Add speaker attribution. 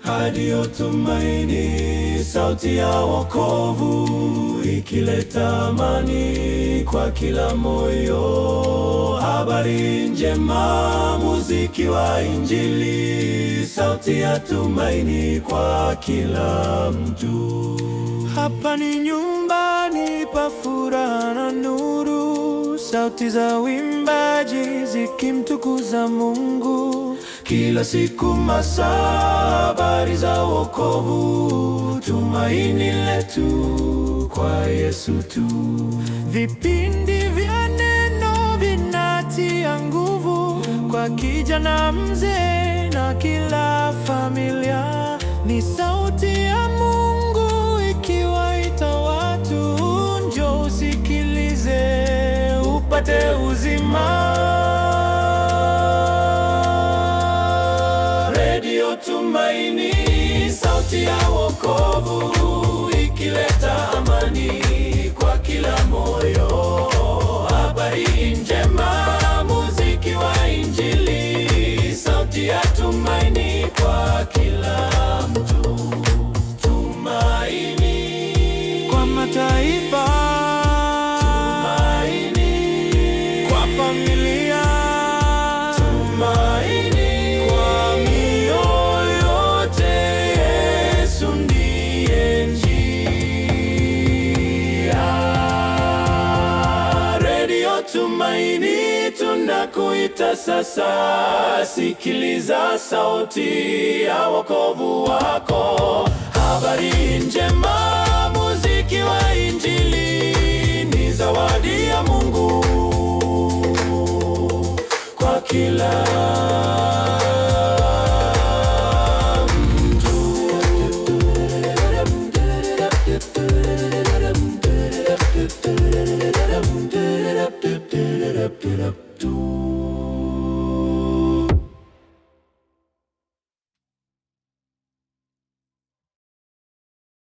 Speaker 1: Radio Tumaini, sauti ya wokovu, ikileta amani kwa kila moyo. Habari njema, muziki wa Injili, sauti ya tumaini kwa kila mtu.
Speaker 2: Hapa ni nyumbani pa furaha na nuru, sauti za uimbaji zikimtukuza Mungu.
Speaker 1: Kila siku masaa, habari za wokovu, tumaini letu kwa Yesu tu.
Speaker 2: Vipindi vya neno vinatia nguvu kwa kijana, mzee na kila familia. Ni sauti ya Mungu ikiwaita watu, njoo usikilize upate uzima.
Speaker 1: Radio Tumaini, sauti ya wokovu, ikileta amani kwa kila moyo. Habari njema, muziki wa Injili, sauti ya tumaini kwa kila mtu. Tumaini
Speaker 2: kwa mataifa,
Speaker 1: tumaini
Speaker 2: kwa familia,
Speaker 1: tumaini kwa mioyo yote. Yesu ndiye njia. Radio Tumaini, tunakuita sasa, sikiliza sauti ya wokovu wako. Habari njema, muziki wa Injili,